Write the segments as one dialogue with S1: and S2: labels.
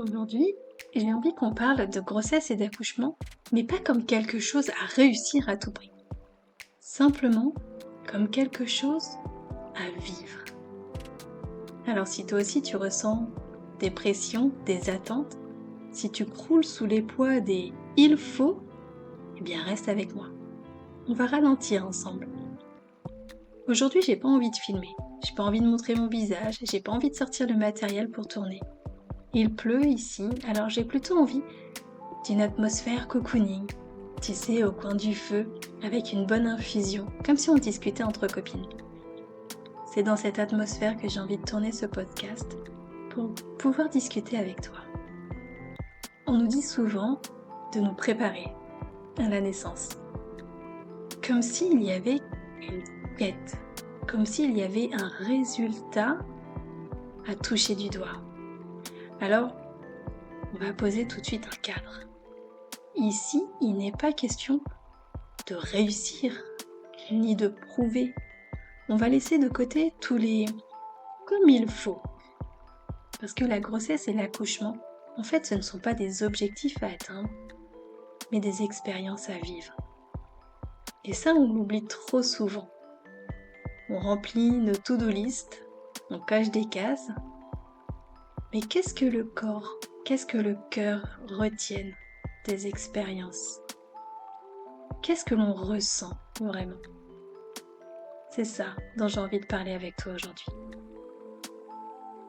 S1: Aujourd'hui, j'ai envie qu'on parle de grossesse et d'accouchement, mais pas comme quelque chose à réussir à tout prix. Simplement comme quelque chose à vivre. Alors si toi aussi tu ressens des pressions, des attentes, si tu croules sous les poids des il faut, eh bien reste avec moi. On va ralentir ensemble. Aujourd'hui, j'ai pas envie de filmer, j'ai pas envie de montrer mon visage, j'ai pas envie de sortir le matériel pour tourner. Il pleut ici, alors j'ai plutôt envie d'une atmosphère cocooning, tu sais, au coin du feu, avec une bonne infusion, comme si on discutait entre copines. C'est dans cette atmosphère que j'ai envie de tourner ce podcast, pour pouvoir discuter avec toi. On nous dit souvent de nous préparer à la naissance, comme s'il y avait une quête, comme s'il y avait un résultat à toucher du doigt. Alors, on va poser tout de suite un cadre. Ici, il n'est pas question de réussir, ni de prouver. On va laisser de côté tous les comme il faut. Parce que la grossesse et l'accouchement, en fait, ce ne sont pas des objectifs à atteindre, mais des expériences à vivre. Et ça, on l'oublie trop souvent. On remplit nos to-do list, on coche des cases. Mais qu'est-ce que le corps, qu'est-ce que le cœur retiennent des expériences ? Qu'est-ce que l'on ressent vraiment ? C'est ça dont j'ai envie de parler avec toi aujourd'hui.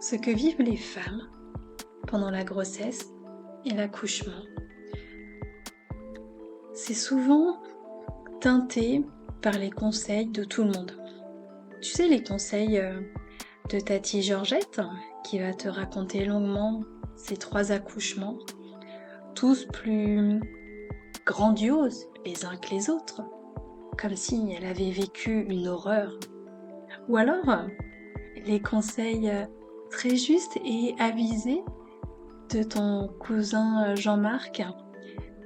S1: Ce que vivent les femmes pendant la grossesse et l'accouchement, c'est souvent teinté par les conseils de tout le monde. Tu sais, les conseils de Tati Georgette, qui va te raconter longuement ses 3 accouchements, tous plus grandioses les uns que les autres, comme si elle avait vécu une horreur. Ou alors, les conseils très justes et avisés de ton cousin Jean-Marc,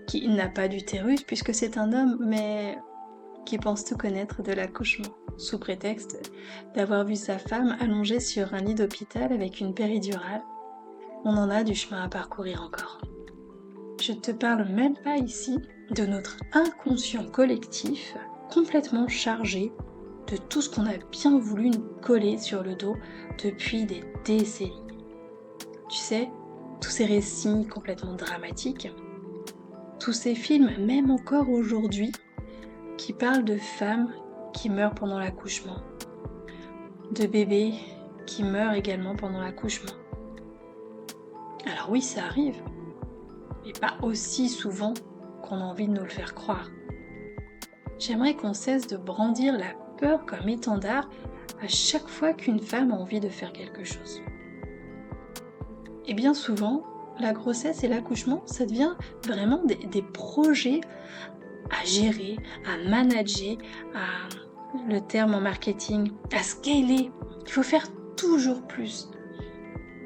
S1: qui n'a pas d'utérus puisque c'est un homme, mais qui pense tout connaître de l'accouchement, sous prétexte d'avoir vu sa femme allongée sur un lit d'hôpital avec une péridurale. On en a du chemin à parcourir encore. Je ne te parle même pas ici de notre inconscient collectif, complètement chargé de tout ce qu'on a bien voulu nous coller sur le dos depuis des décennies. Tu sais, tous ces récits complètement dramatiques, tous ces films, même encore aujourd'hui, qui parlent de femmes qui meurent pendant l'accouchement, de bébés qui meurent également pendant l'accouchement. Alors oui, ça arrive, mais pas aussi souvent qu'on a envie de nous le faire croire. J'aimerais qu'on cesse de brandir la peur comme étendard à chaque fois qu'une femme a envie de faire quelque chose. Et bien souvent, la grossesse et l'accouchement, ça devient vraiment des projets à gérer, à manager, le terme en marketing, à scaler. Il faut faire toujours plus.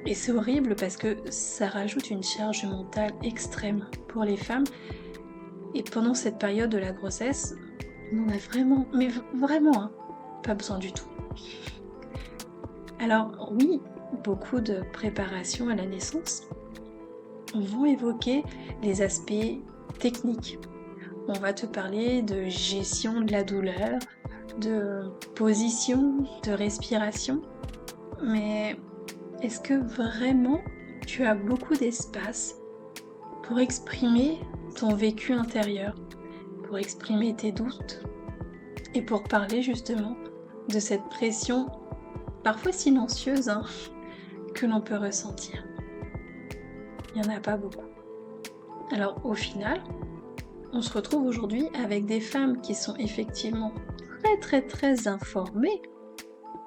S1: Et c'est horrible parce que ça rajoute une charge mentale extrême pour les femmes. Et pendant cette période de la grossesse, on en a vraiment, mais vraiment, pas besoin du tout. Alors oui, beaucoup de préparation à la naissance vont évoquer les aspects techniques. On va te parler de gestion de la douleur, de position, de respiration. Mais est-ce que vraiment tu as beaucoup d'espace pour exprimer ton vécu intérieur, pour exprimer tes doutes et pour parler justement de cette pression parfois silencieuse que l'on peut ressentir? Il n'y en a pas beaucoup. Alors au final, on se retrouve aujourd'hui avec des femmes qui sont effectivement très informées,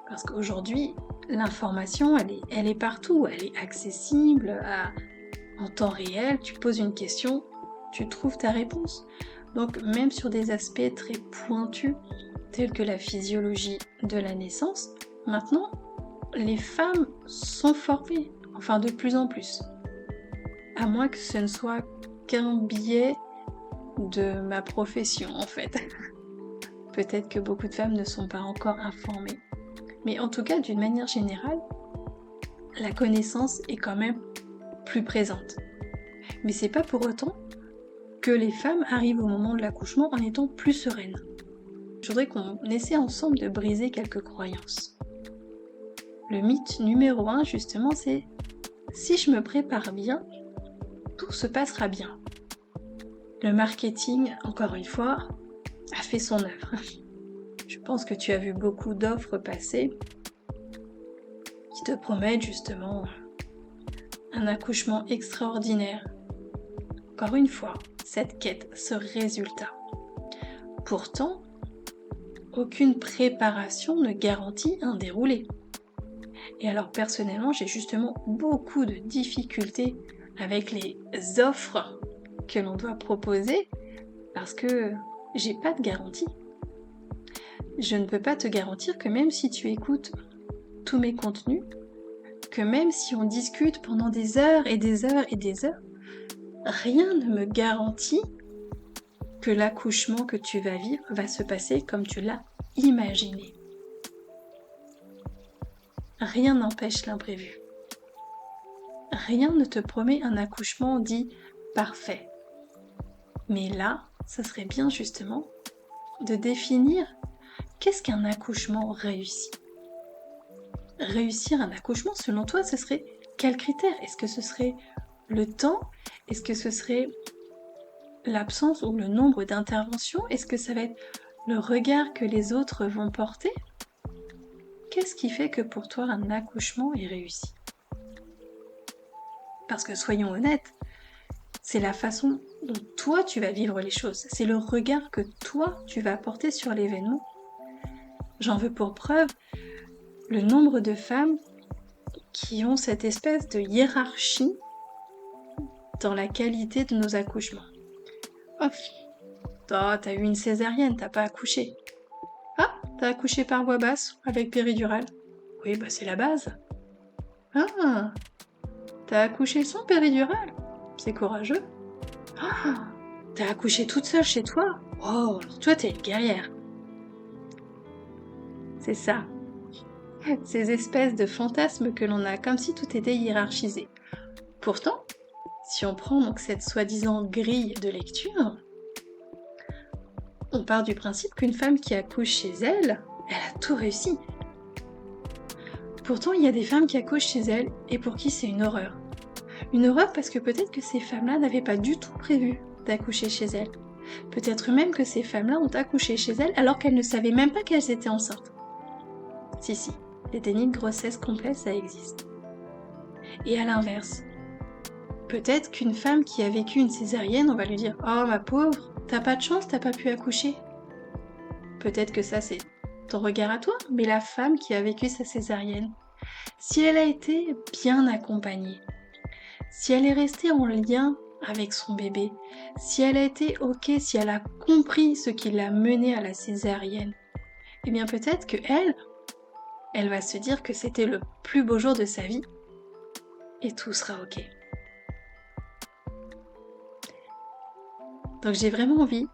S1: parce qu'aujourd'hui, l'information, elle est partout, elle est accessible en temps réel. Tu poses une question, tu trouves ta réponse. Donc même sur des aspects très pointus, tels que la physiologie de la naissance, maintenant, les femmes sont formées, enfin de plus en plus. À moins que ce ne soit qu'un biais de ma profession en fait. Peut-être que beaucoup de femmes ne sont pas encore informées. Mais en tout cas, d'une manière générale, la connaissance est quand même plus présente. Mais c'est pas pour autant que les femmes arrivent au moment de l'accouchement en étant plus sereines. Je voudrais qu'on essaie ensemble de briser quelques croyances. Le mythe numéro 1, justement, c'est « si je me prépare bien, tout se passera bien ». Le marketing, encore une fois, a fait son œuvre. Je pense que tu as vu beaucoup d'offres passer qui te promettent justement un accouchement extraordinaire. Encore une fois, cette quête, ce résultat. Pourtant, aucune préparation ne garantit un déroulé. Et alors personnellement, j'ai justement beaucoup de difficultés avec les offres que l'on doit proposer parce que j'ai pas de garantie. Je ne peux pas te garantir que même si tu écoutes tous mes contenus, que même si on discute pendant des heures et des heures et des heures, rien ne me garantit que l'accouchement que tu vas vivre va se passer comme tu l'as imaginé. Rien n'empêche l'imprévu. Rien ne te promet un accouchement dit parfait. Mais là, ça serait bien justement de définir qu'est-ce qu'un accouchement réussi. Réussir un accouchement, selon toi, ce serait quels critères? Est-ce que ce serait le temps? Est-ce que ce serait l'absence ou le nombre d'interventions? Est-ce que ça va être le regard que les autres vont porter? Qu'est-ce qui fait que pour toi un accouchement est réussi? Parce que soyons honnêtes, c'est la façon dont toi tu vas vivre les choses, c'est le regard que toi tu vas porter sur l'événement. J'en veux pour preuve le nombre de femmes qui ont cette espèce de hiérarchie dans la qualité de nos accouchements. Hop, t'as eu une césarienne, t'as pas accouché. Ah, t'as accouché par voie basse avec péridurale. Oui, bah c'est la base. Ah, t'as accouché sans péridurale. C'est courageux. Ah, t'as accouché toute seule chez toi. Oh, toi t'es une guerrière. C'est ça. Ces espèces de fantasmes que l'on a comme si tout était hiérarchisé. Pourtant, si on prend donc cette soi-disant grille de lecture, on part du principe qu'une femme qui accouche chez elle, elle a tout réussi. Pourtant, il y a des femmes qui accouchent chez elles et pour qui c'est une horreur. Une horreur parce que peut-être que ces femmes-là n'avaient pas du tout prévu d'accoucher chez elles. Peut-être même que ces femmes-là ont accouché chez elles alors qu'elles ne savaient même pas qu'elles étaient enceintes. Si, les dénis de grossesse complète, ça existe. Et à l'inverse, peut-être qu'une femme qui a vécu une césarienne, on va lui dire « Oh ma pauvre, t'as pas de chance, t'as pas pu accoucher ». Peut-être que ça c'est ton regard à toi, mais la femme qui a vécu sa césarienne, si elle a été bien accompagnée, si elle est restée en lien avec son bébé, si elle a été ok, si elle a compris ce qui l'a menée à la césarienne, eh bien peut-être que elle va se dire que c'était le plus beau jour de sa vie et tout sera ok. Donc j'ai vraiment envie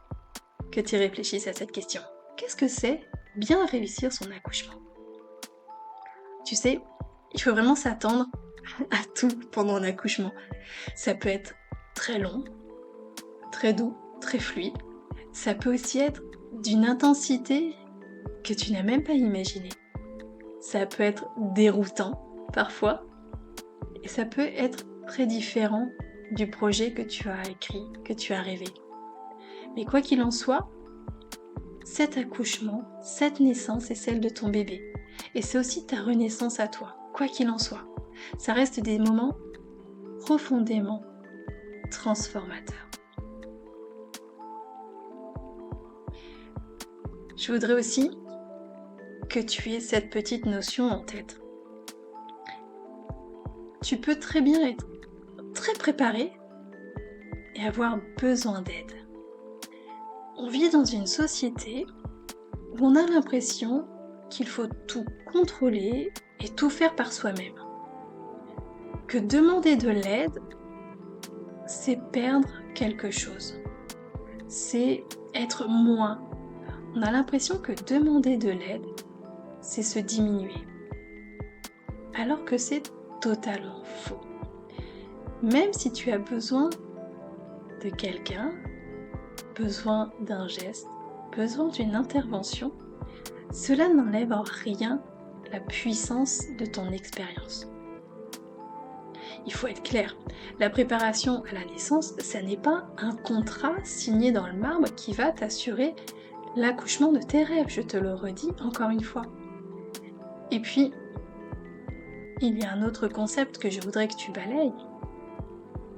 S1: que tu réfléchisses à cette question. Qu'est-ce que c'est bien réussir son accouchement? Tu sais, il faut vraiment s'attendre à tout pendant un accouchement. Ça peut être très long, très doux, très fluide. Ça peut aussi être d'une intensité que tu n'as même pas imaginée. Ça peut être déroutant parfois et ça peut être très différent du projet que tu as écrit, que tu as rêvé. Mais quoi qu'il en soit, cet accouchement, cette naissance est celle de ton bébé. Et c'est aussi ta renaissance à toi, quoi qu'il en soit. Ça reste des moments profondément transformateurs. Je voudrais aussi que tu aies cette petite notion en tête. Tu peux très bien être très préparé et avoir besoin d'aide. On vit dans une société où on a l'impression qu'il faut tout contrôler et tout faire par soi-même. Que demander de l'aide, c'est perdre quelque chose. C'est être moins. On a l'impression que demander de l'aide, c'est se diminuer. Alors que c'est totalement faux. Même si tu as besoin de quelqu'un, besoin d'un geste, besoin d'une intervention, cela n'enlève en rien la puissance de ton expérience. Il faut être clair, la préparation à la naissance, ça n'est pas un contrat signé dans le marbre qui va t'assurer l'accouchement de tes rêves, je te le redis encore une fois. Et puis, il y a un autre concept que je voudrais que tu balayes.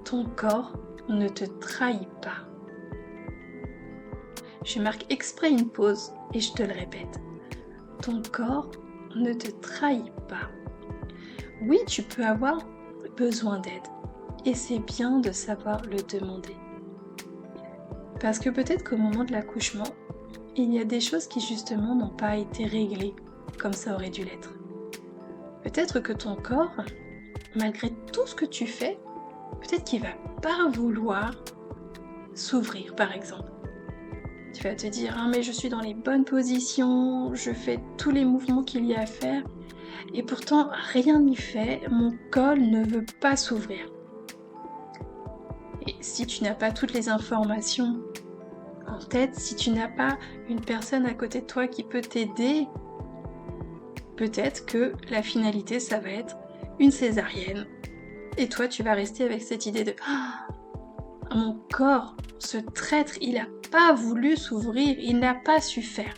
S1: Ton corps ne te trahit pas. Je marque exprès une pause et je te le répète. Ton corps ne te trahit pas. Oui, tu peux avoir besoin d'aide et c'est bien de savoir le demander. Parce que peut-être qu'au moment de l'accouchement, il y a des choses qui justement n'ont pas été réglées comme ça aurait dû l'être. Peut-être que ton corps, malgré tout ce que tu fais, peut-être qu'il va pas vouloir s'ouvrir par exemple. Tu vas te dire, ah mais je suis dans les bonnes positions, je fais tous les mouvements qu'il y a à faire, et pourtant rien n'y fait, mon col ne veut pas s'ouvrir. Et si tu n'as pas toutes les informations en tête, si tu n'as pas une personne à côté de toi qui peut t'aider, peut-être que la finalité ça va être une césarienne. Et toi tu vas rester avec cette idée de mon corps, ce traître, il n'a pas voulu s'ouvrir, il n'a pas su faire.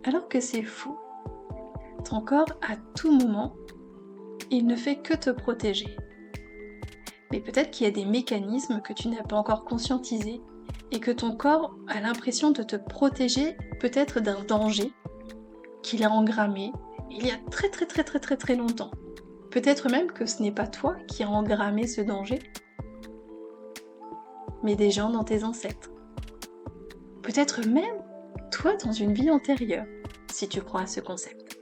S1: Alors que c'est faux. Ton corps, à tout moment, il ne fait que te protéger. Mais peut-être qu'il y a des mécanismes que tu n'as pas encore conscientisés et que ton corps a l'impression de te protéger peut-être d'un danger qu'il a engrammé il y a très longtemps. Peut-être même que ce n'est pas toi qui as engrammé ce danger, mais des gens dans tes ancêtres. Peut-être même toi dans une vie antérieure, si tu crois à ce concept.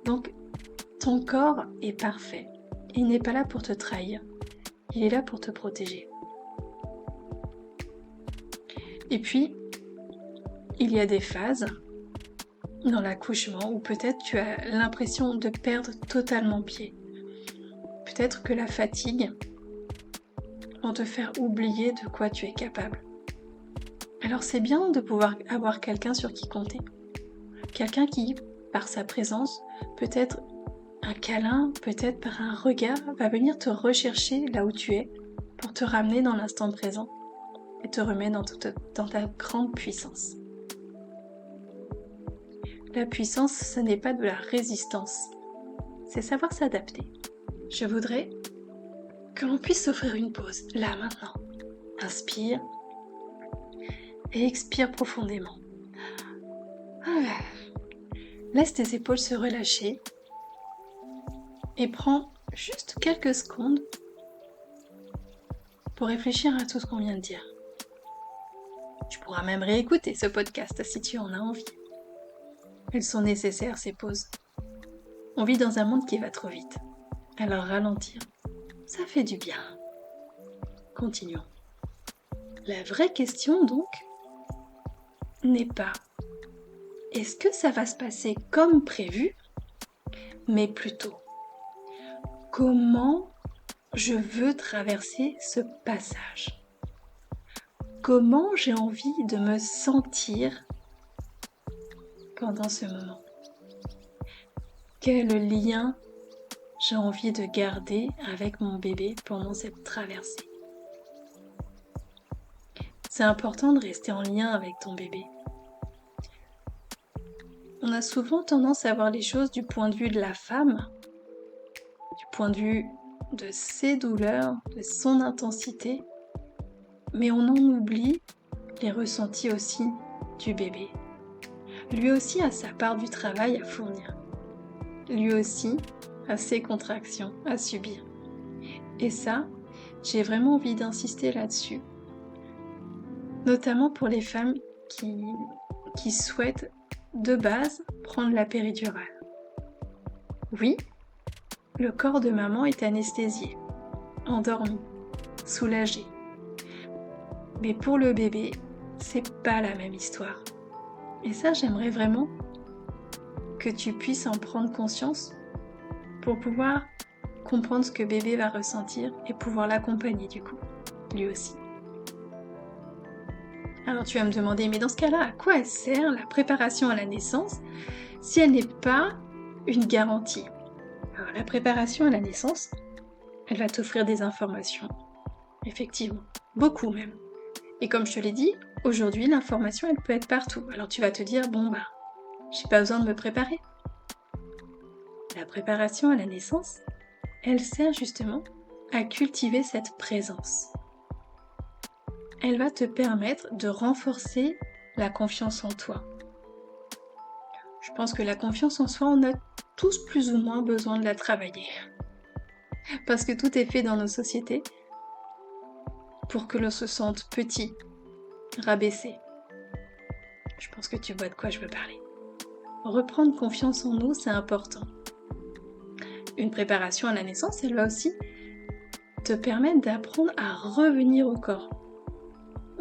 S1: Donc, ton corps est parfait. Il n'est pas là pour te trahir. Il est là pour te protéger. Et puis, il y a des phases dans l'accouchement où peut-être tu as l'impression de perdre totalement pied. Peut-être que la fatigue va te faire oublier de quoi tu es capable. Alors c'est bien de pouvoir avoir quelqu'un sur qui compter. Quelqu'un qui, par sa présence, peut-être un câlin, peut-être par un regard, va venir te rechercher là où tu es pour te ramener dans l'instant présent et te remettre dans ta grande puissance. La puissance, ce n'est pas de la résistance, c'est savoir s'adapter. Je voudrais que l'on puisse s'offrir une pause, là maintenant. Inspire et expire profondément. Laisse tes épaules se relâcher et prends juste quelques secondes pour réfléchir à tout ce qu'on vient de dire. Tu pourras même réécouter ce podcast si tu en as envie. Elles sont nécessaires, ces pauses. On vit dans un monde qui va trop vite. Alors ralentir, ça fait du bien. Continuons. La vraie question donc n'est pas est-ce que ça va se passer comme prévu, mais plutôt comment je veux traverser ce passage. Comment j'ai envie de me sentir pendant ce moment. Quel lien j'ai envie de garder avec mon bébé pendant cette traversée. C'est important de rester en lien avec ton bébé. On a souvent tendance à voir les choses du point de vue de la femme, du point de vue de ses douleurs, de son intensité, mais on en oublie les ressentis aussi du bébé. Lui aussi a sa part du travail à fournir. Lui aussi a ses contractions à subir. Et ça, j'ai vraiment envie d'insister là-dessus. Notamment pour les femmes qui souhaitent de base prendre la péridurale. Oui, le corps de maman est anesthésié, endormi, soulagé. Mais pour le bébé, c'est pas la même histoire. Et ça, j'aimerais vraiment que tu puisses en prendre conscience pour pouvoir comprendre ce que bébé va ressentir et pouvoir l'accompagner du coup, lui aussi. Alors tu vas me demander, mais dans ce cas-là, à quoi elle sert la préparation à la naissance si elle n'est pas une garantie? Alors la préparation à la naissance, elle va t'offrir des informations, effectivement, beaucoup même. Et comme je te l'ai dit, aujourd'hui l'information elle peut être partout. Alors tu vas te dire, bon bah, j'ai pas besoin de me préparer. La préparation à la naissance, elle sert justement à cultiver cette présence. Elle va te permettre de renforcer la confiance en toi. Je pense que la confiance en soi, on a tous plus ou moins besoin de la travailler. Parce que tout est fait dans nos sociétés pour que l'on se sente petit, rabaissé. Je pense que tu vois de quoi je veux parler. Reprendre confiance en nous, c'est important. Une préparation à la naissance, elle va aussi te permettre d'apprendre à revenir au corps.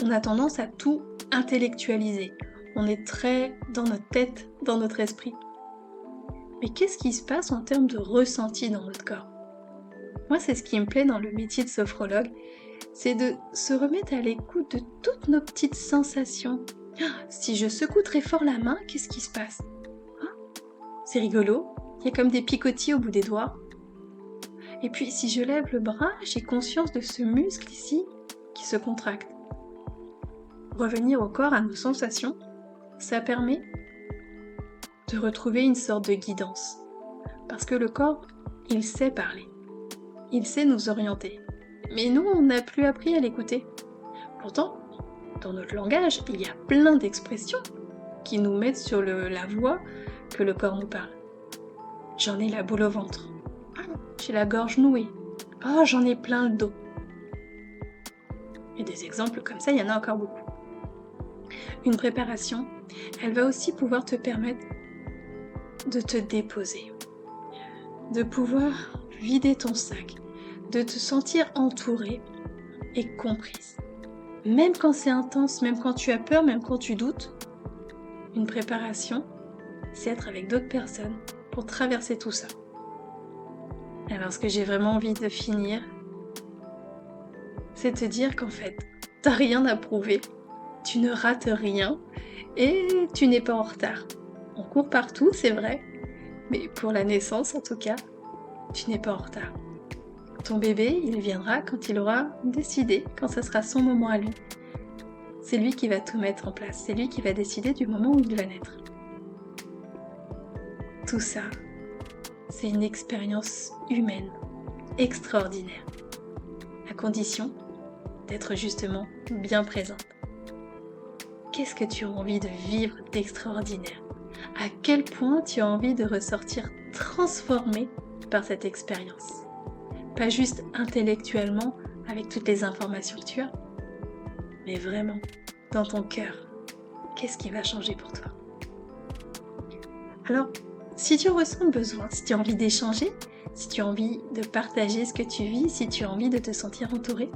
S1: On a tendance à tout intellectualiser. On est très dans notre tête, dans notre esprit. Mais qu'est-ce qui se passe en termes de ressenti dans notre corps? Moi, c'est ce qui me plaît dans le métier de sophrologue, c'est de se remettre à l'écoute de toutes nos petites sensations. Si je secoue très fort la main, qu'est-ce qui se passe? C'est rigolo, il y a comme des picotis au bout des doigts. Et puis si je lève le bras, j'ai conscience de ce muscle ici qui se contracte. Revenir au corps, à nos sensations, ça permet de retrouver une sorte de guidance. Parce que le corps, il sait parler. Il sait nous orienter. Mais nous, on n'a plus appris à l'écouter. Pourtant, dans notre langage, il y a plein d'expressions qui nous mettent sur la voie que le corps nous parle. J'en ai la boule au ventre. J'ai la gorge nouée. Oh, j'en ai plein le dos. Et des exemples comme ça, il y en a encore beaucoup. Une préparation, elle va aussi pouvoir te permettre de te déposer, de pouvoir vider ton sac, de te sentir entourée et comprise. Même quand c'est intense, même quand tu as peur, même quand tu doutes, une préparation, c'est être avec d'autres personnes pour traverser tout ça. Alors ce que j'ai vraiment envie de finir, c'est te dire qu'en fait, t'as rien à prouver, tu ne rates rien et tu n'es pas en retard. On court partout, c'est vrai, mais pour la naissance en tout cas, tu n'es pas en retard. Ton bébé, il viendra quand il aura décidé, quand ce sera son moment à lui. C'est lui qui va tout mettre en place, c'est lui qui va décider du moment où il va naître. Tout ça, c'est une expérience humaine extraordinaire, à condition d'être justement bien présente. Qu'est-ce que tu as envie de vivre d'extraordinaire? À quel point tu as envie de ressortir transformé par cette expérience? Pas juste intellectuellement avec toutes les informations que tu as, mais vraiment dans ton cœur. Qu'est-ce qui va changer pour toi? Alors, si tu ressens le besoin, si tu as envie d'échanger, si tu as envie de partager ce que tu vis, si tu as envie de te sentir entouré,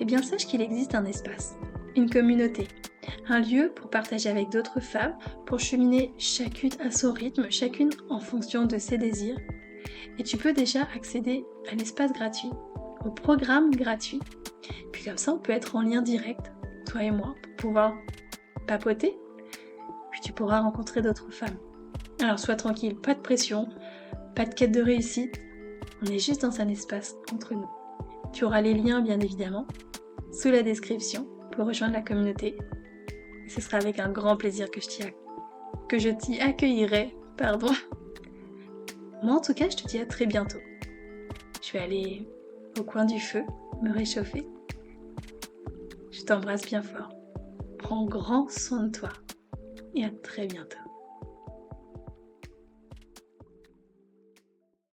S1: eh bien sache qu'il existe un espace, une communauté, un lieu pour partager avec d'autres femmes, pour cheminer chacune à son rythme, chacune en fonction de ses désirs. Et tu peux déjà accéder à l'espace gratuit, au programme gratuit. Puis comme ça, on peut être en lien direct, toi et moi, pour pouvoir papoter. Puis tu pourras rencontrer d'autres femmes. Alors sois tranquille, pas de pression, pas de quête de réussite. On est juste dans un espace entre nous. Tu auras les liens, bien évidemment, sous la description pour rejoindre la communauté. Et ce sera avec un grand plaisir que je t'y accueillerai. Moi, en tout cas, je te dis à très bientôt. Je vais aller au coin du feu, me réchauffer. Je t'embrasse bien fort. Prends grand soin de toi et à très bientôt.